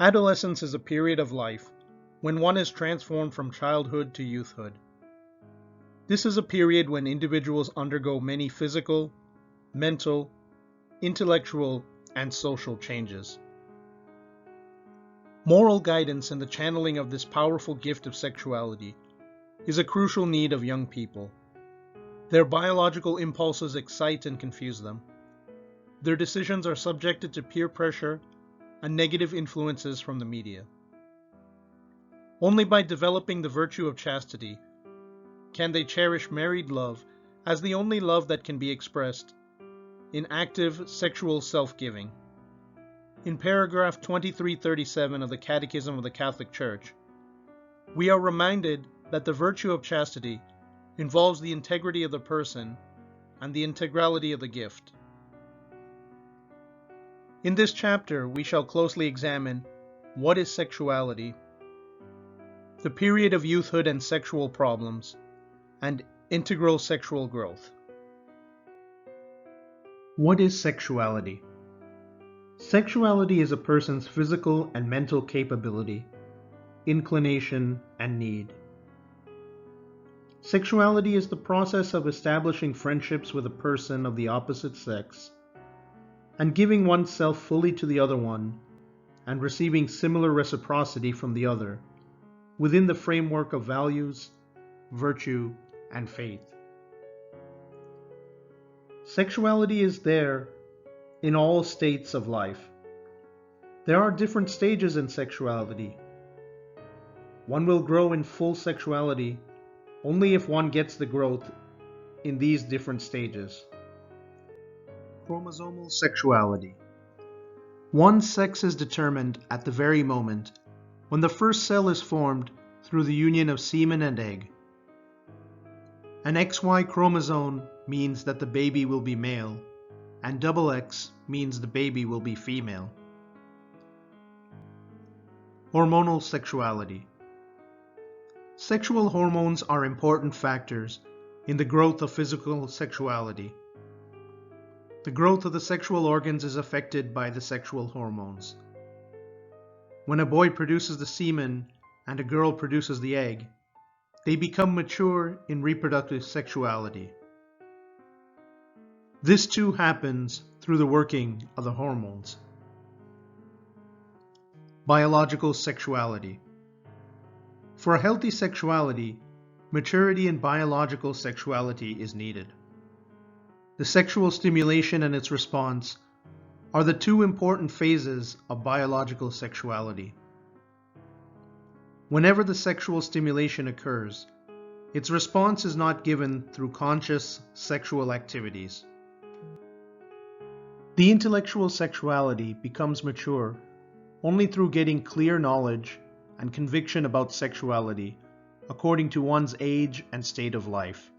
Adolescence is a period of life when one is transformed from childhood to youthhood. This is a period when individuals undergo many physical, mental, intellectual, and social changes. Moral guidance in the channeling of this powerful gift of sexuality is a crucial need of young people. Their biological impulses excite and confuse them. Their decisions are subjected to peer pressure and negative influences from the media. Only by developing the virtue of chastity can they cherish married love as the only love that can be expressed in active sexual self-giving. In paragraph 2337 of the Catechism of the Catholic Church, we are reminded that the virtue of chastity involves the integrity of the person and the integrality of the gift. In this chapter, we shall closely examine what is sexuality, the period of youthhood and sexual problems, and integral sexual growth. What is sexuality? Sexuality is a person's physical and mental capability, inclination, and need. Sexuality is the process of establishing friendships with a person of the opposite sex and giving oneself fully to the other one and receiving similar reciprocity from the other within the framework of values, virtue, and faith. Sexuality is there in all states of life. There are different stages in sexuality. One will grow in full sexuality only if one gets the growth in these different stages. Chromosomal sexuality. One's sex is determined at the very moment when the first cell is formed through the union of semen and egg. An XY chromosome means that the baby will be male, and XX means the baby will be female. Hormonal sexuality. Sexual hormones are important factors in the growth of physical sexuality. The growth of the sexual organs is affected by the sexual hormones. When a boy produces the semen and a girl produces the egg, they become mature in reproductive sexuality. This too happens through the working of the hormones. Biological sexuality. For a healthy sexuality, maturity in biological sexuality is needed. The sexual stimulation and its response are the two important phases of biological sexuality. Whenever the sexual stimulation occurs, its response is not given through conscious sexual activities. The intellectual sexuality becomes mature only through getting clear knowledge and conviction about sexuality according to one's age and state of life.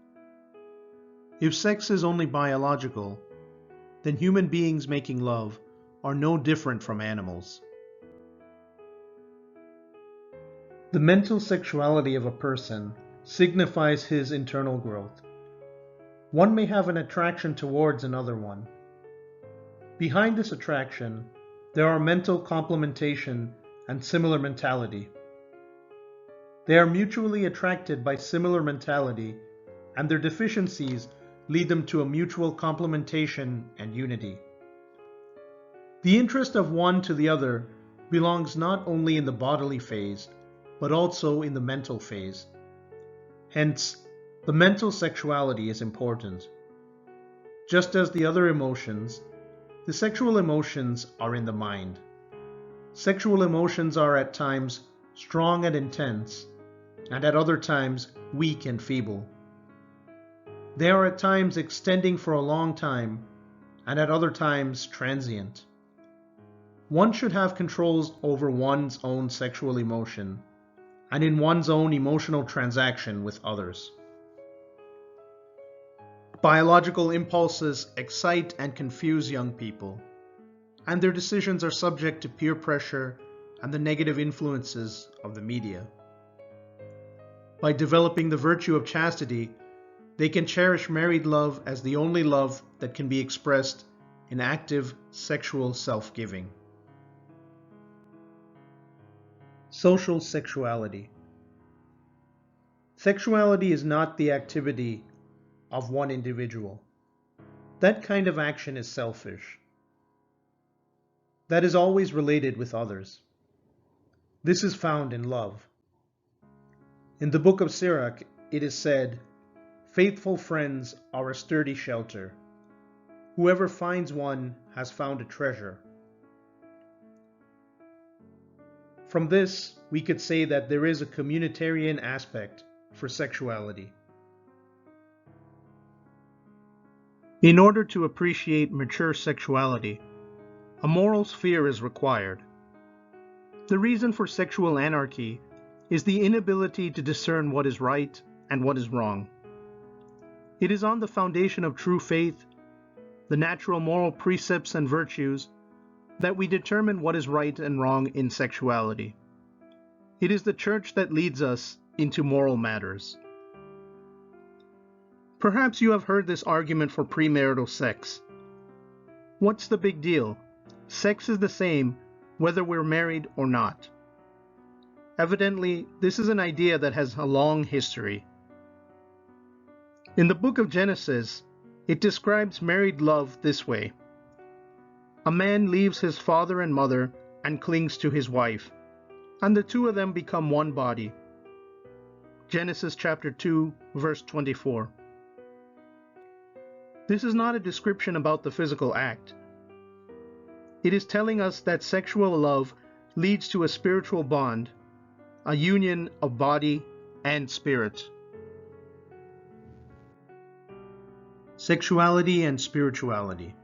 If sex is only biological, then human beings making love are no different from animals. The mental sexuality of a person signifies his internal growth. One may have an attraction towards another one. Behind this attraction, there are mental complementation and similar mentality. They are mutually attracted by similar mentality, and their deficiencies lead them to a mutual complementation and unity. The interest of one to the other belongs not only in the bodily phase, but also in the mental phase. Hence, the mental sexuality is important. Just as the other emotions, the sexual emotions are in the mind. Sexual emotions are at times strong and intense, and at other times weak and feeble. They are at times extending for a long time, and at other times transient. One should have controls over one's own sexual emotion, and in one's own emotional transaction with others. Biological impulses excite and confuse young people, and their decisions are subject to peer pressure and the negative influences of the media. By developing the virtue of chastity, they can cherish married love as the only love that can be expressed in active sexual self-giving. Social sexuality. Sexuality is not the activity of one individual. That kind of action is selfish. That is always related with others. This is found in love. In the book of Sirach, it is said, "Faithful friends are a sturdy shelter. Whoever finds one has found a treasure." From this, we could say that there is a communitarian aspect for sexuality. In order to appreciate mature sexuality, a moral sphere is required. The reason for sexual anarchy is the inability to discern what is right and what is wrong. It is on the foundation of true faith, the natural moral precepts and virtues, that we determine what is right and wrong in sexuality. It is the Church that leads us into moral matters. Perhaps you have heard this argument for premarital sex. What's the big deal? Sex is the same whether we're married or not. Evidently, this is an idea that has a long history. In the book of Genesis, it describes married love this way. A man leaves his father and mother and clings to his wife, and the two of them become one body. Genesis chapter 2, verse 24. This is not a description about the physical act. It is telling us that sexual love leads to a spiritual bond, a union of body and spirit. Sexuality and spirituality.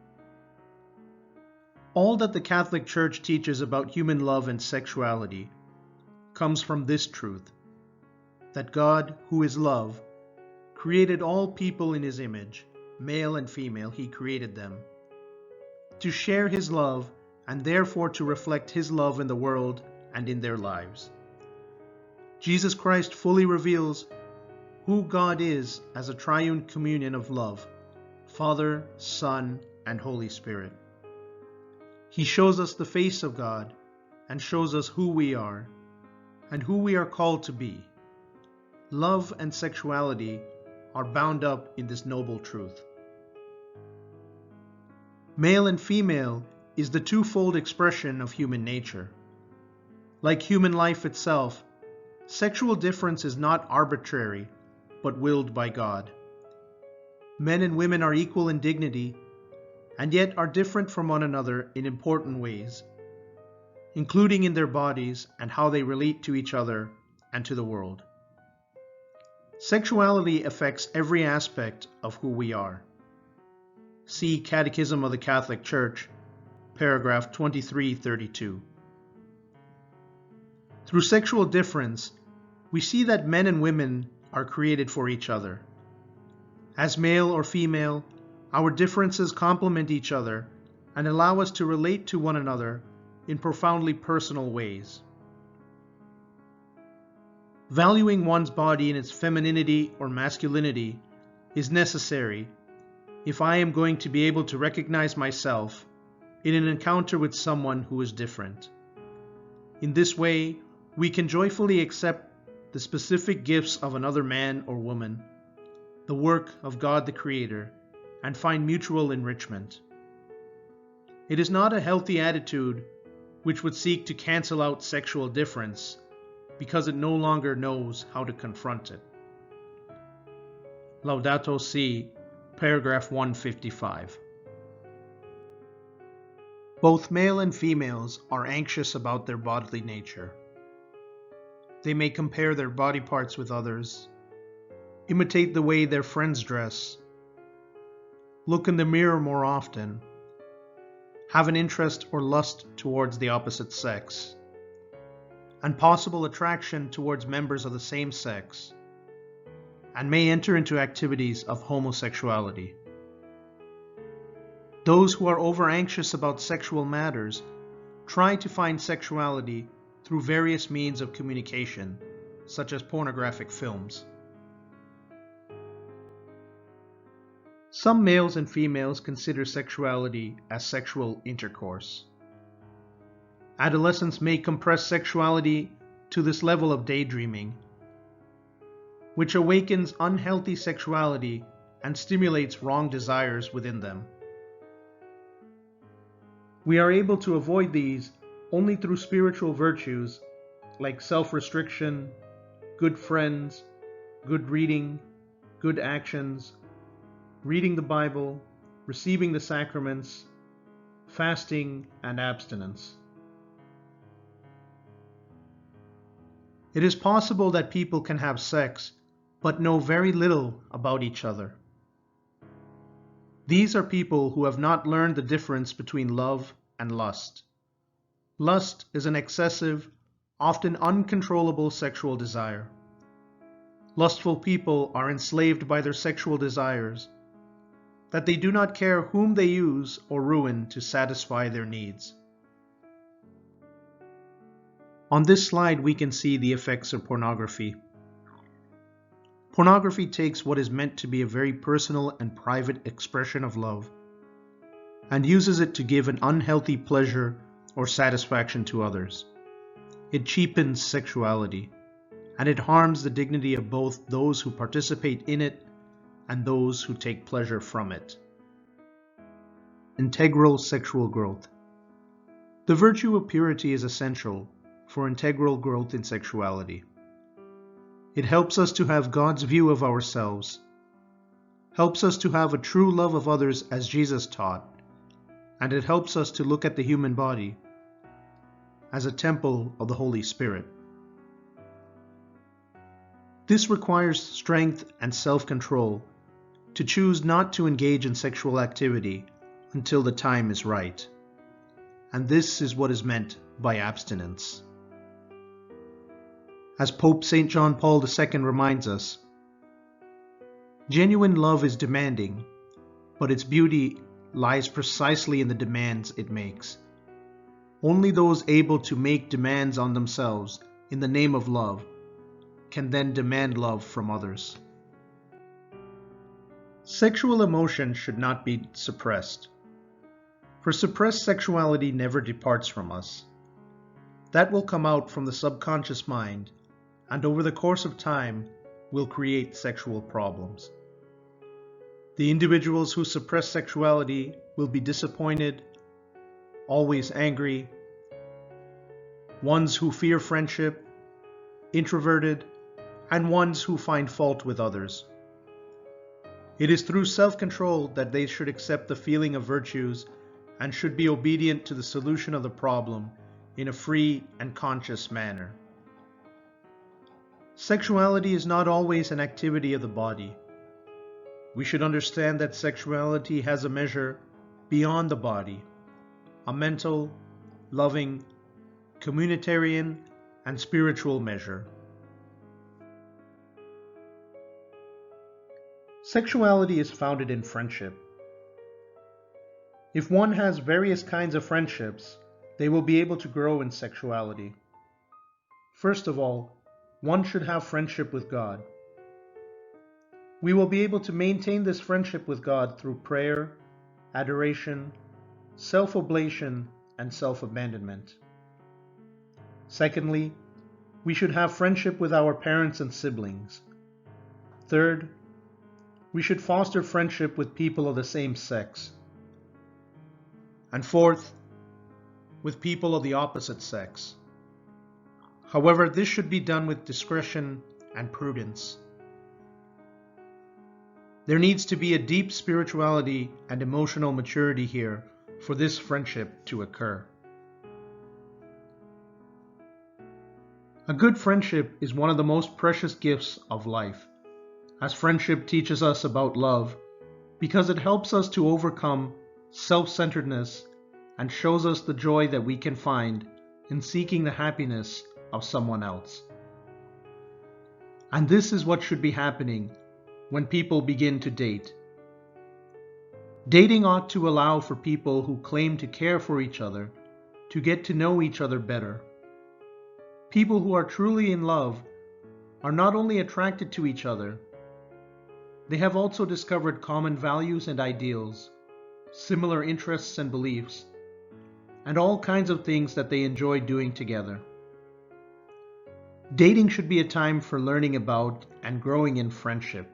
All that the Catholic Church teaches about human love and sexuality comes from this truth, that God, who is love, created all people in His image, male and female, He created them, to share His love and therefore to reflect His love in the world and in their lives. Jesus Christ fully reveals who God is as a triune communion of love, Father, Son, and Holy Spirit. He shows us the face of God and shows us who we are and who we are called to be. Love and sexuality are bound up in this noble truth. Male and female is the twofold expression of human nature. Like human life itself, sexual difference is not arbitrary, but willed by God. Men and women are equal in dignity, and yet are different from one another in important ways, including in their bodies and how they relate to each other and to the world. Sexuality affects every aspect of who we are. See Catechism of the Catholic Church, paragraph 2332. Through sexual difference, we see that men and women are created for each other. As male or female, our differences complement each other and allow us to relate to one another in profoundly personal ways. Valuing one's body in its femininity or masculinity is necessary if I am going to be able to recognize myself in an encounter with someone who is different. In this way, we can joyfully accept the specific gifts of another man or woman, the work of God the Creator, and find mutual enrichment. It is not a healthy attitude which would seek to cancel out sexual difference because it no longer knows how to confront it. Laudato Si, paragraph 155. Both male and females are anxious about their bodily nature. They may compare their body parts with others, imitate the way their friends dress, look in the mirror more often, have an interest or lust towards the opposite sex, and possible attraction towards members of the same sex, and may enter into activities of homosexuality. Those who are over-anxious about sexual matters try to find sexuality through various means of communication, such as pornographic films. Some males and females consider sexuality as sexual intercourse. Adolescents may compress sexuality to this level of daydreaming, which awakens unhealthy sexuality and stimulates wrong desires within them. We are able to avoid these only through spiritual virtues like self-restriction, good friends, good reading, good actions, reading the Bible, receiving the sacraments, fasting, and abstinence. It is possible that people can have sex but know very little about each other. These are people who have not learned the difference between love and lust. Lust is an excessive, often uncontrollable sexual desire. Lustful people are enslaved by their sexual desires, that they do not care whom they use or ruin to satisfy their needs. On this slide, we can see the effects of pornography. Pornography takes what is meant to be a very personal and private expression of love and uses it to give an unhealthy pleasure or satisfaction to others. It cheapens sexuality, and it harms the dignity of both those who participate in it and those who take pleasure from it. Integral sexual growth. The virtue of purity is essential for integral growth in sexuality. It helps us to have God's view of ourselves, helps us to have a true love of others as Jesus taught, and it helps us to look at the human body as a temple of the Holy Spirit. This requires strength and self-control to choose not to engage in sexual activity until the time is right. And this is what is meant by abstinence. As Pope St. John Paul II reminds us, genuine love is demanding, but its beauty lies precisely in the demands it makes. Only those able to make demands on themselves in the name of love can then demand love from others. Sexual emotion should not be suppressed, for suppressed sexuality never departs from us. That will come out from the subconscious mind, and over the course of time will create sexual problems. The individuals who suppress sexuality will be disappointed, always angry, ones who fear friendship, introverted, and ones who find fault with others. It is through self-control that they should accept the feeling of virtues and should be obedient to the solution of the problem in a free and conscious manner. Sexuality is not always an activity of the body. We should understand that sexuality has a measure beyond the body, a mental, loving, communitarian, and spiritual measure. Sexuality is founded in friendship. If one has various kinds of friendships, they will be able to grow in sexuality. First of all, one should have friendship with God. We will be able to maintain this friendship with God through prayer, adoration, self-oblation, and self-abandonment. Secondly, we should have friendship with our parents and siblings. Third, we should foster friendship with people of the same sex. And fourth, with people of the opposite sex. However, this should be done with discretion and prudence. There needs to be a deep spirituality and emotional maturity here for this friendship to occur. A good friendship is one of the most precious gifts of life, as friendship teaches us about love, because it helps us to overcome self-centeredness and shows us the joy that we can find in seeking the happiness of someone else. And this is what should be happening when people begin to date. Dating ought to allow for people who claim to care for each other to get to know each other better. People who are truly in love are not only attracted to each other, they have also discovered common values and ideals, similar interests and beliefs, and all kinds of things that they enjoy doing together. Dating should be a time for learning about and growing in friendship.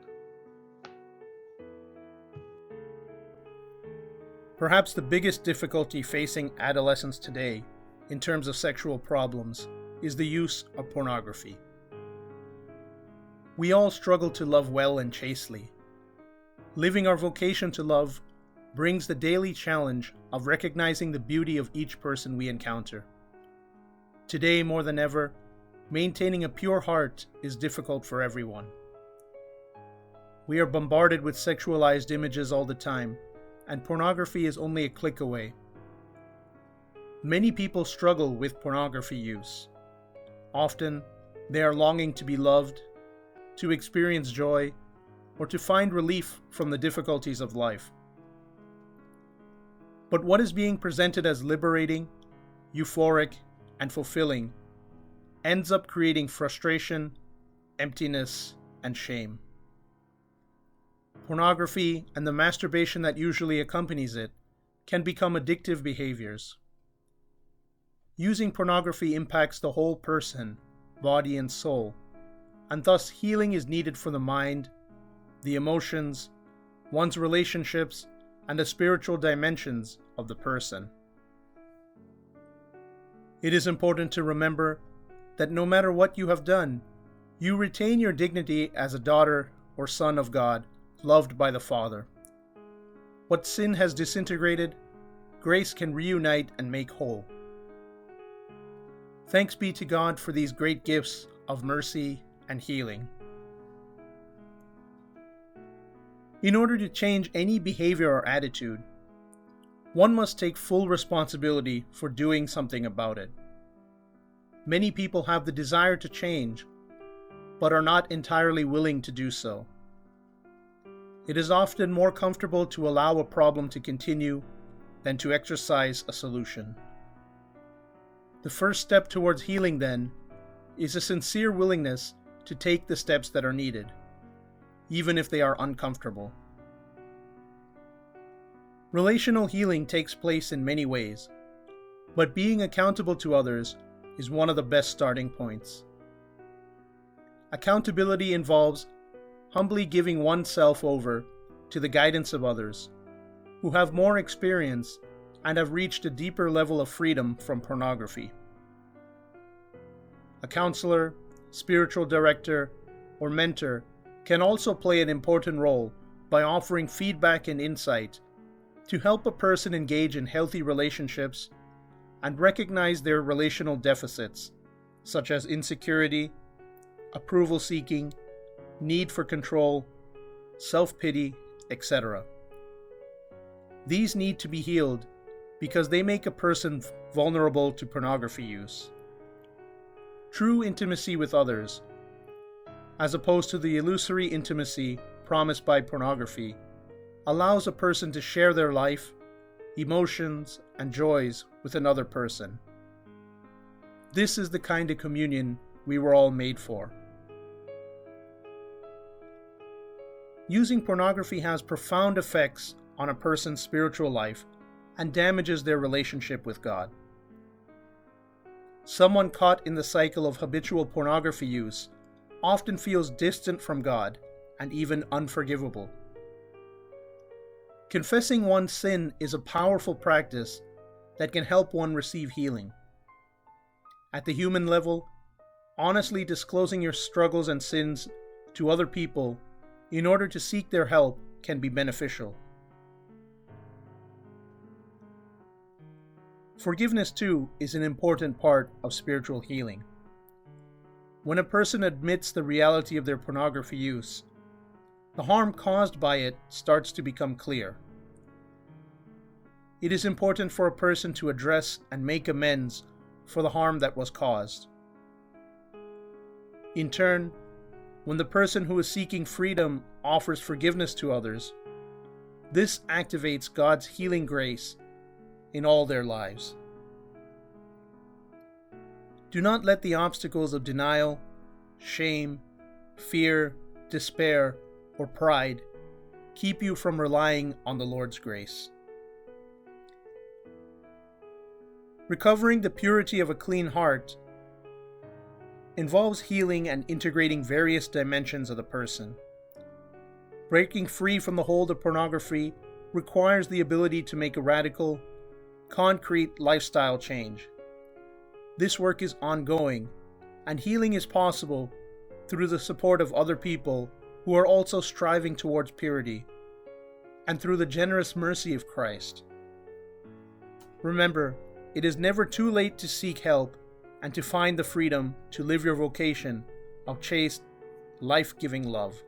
Perhaps the biggest difficulty facing adolescents today, in terms of sexual problems, is the use of pornography. We all struggle to love well and chastely. Living our vocation to love brings the daily challenge of recognizing the beauty of each person we encounter. Today, more than ever, maintaining a pure heart is difficult for everyone. We are bombarded with sexualized images all the time, and pornography is only a click away. Many people struggle with pornography use. Often, they are longing to be loved, to experience joy, or to find relief from the difficulties of life. But what is being presented as liberating, euphoric, and fulfilling ends up creating frustration, emptiness, and shame. Pornography and the masturbation that usually accompanies it can become addictive behaviors. Using pornography impacts the whole person, body, and soul, and thus healing is needed for the mind, the emotions, one's relationships, and the spiritual dimensions of the person. It is important to remember that no matter what you have done, you retain your dignity as a daughter or son of God, loved by the Father. What sin has disintegrated, grace can reunite and make whole. Thanks be to God for these great gifts of mercy and healing. In order to change any behavior or attitude, one must take full responsibility for doing something about it. Many people have the desire to change, but are not entirely willing to do so. It is often more comfortable to allow a problem to continue than to exercise a solution. The first step towards healing, then, is a sincere willingness to take the steps that are needed, even if they are uncomfortable. Relational healing takes place in many ways, but being accountable to others is one of the best starting points. Accountability involves humbly giving oneself over to the guidance of others who have more experience and have reached a deeper level of freedom from pornography. A counselor, spiritual director, or mentor can also play an important role by offering feedback and insight to help a person engage in healthy relationships and recognize their relational deficits, such as insecurity, approval seeking, need for control, self-pity, etc. These need to be healed because they make a person vulnerable to pornography use. True intimacy with others, as opposed to the illusory intimacy promised by pornography, allows a person to share their life, emotions, and joys with another person. This is the kind of communion we were all made for. Using pornography has profound effects on a person's spiritual life and damages their relationship with God. Someone caught in the cycle of habitual pornography use often feels distant from God and even unforgivable. Confessing one's sin is a powerful practice that can help one receive healing. At the human level, honestly disclosing your struggles and sins to other people in order to seek their help can be beneficial. Forgiveness, too, is an important part of spiritual healing. When a person admits the reality of their pornography use, the harm caused by it starts to become clear. It is important for a person to address and make amends for the harm that was caused. In turn, when the person who is seeking freedom offers forgiveness to others, this activates God's healing grace in all their lives. Do not let the obstacles of denial, shame, fear, despair, or pride keep you from relying on the Lord's grace. Recovering the purity of a clean heart involves healing and integrating various dimensions of the person. Breaking free from the hold of pornography requires the ability to make a radical, concrete lifestyle change. This work is ongoing, and healing is possible through the support of other people who are also striving towards purity, and through the generous mercy of Christ. Remember, it is never too late to seek help and to find the freedom to live your vocation of chaste, life-giving love.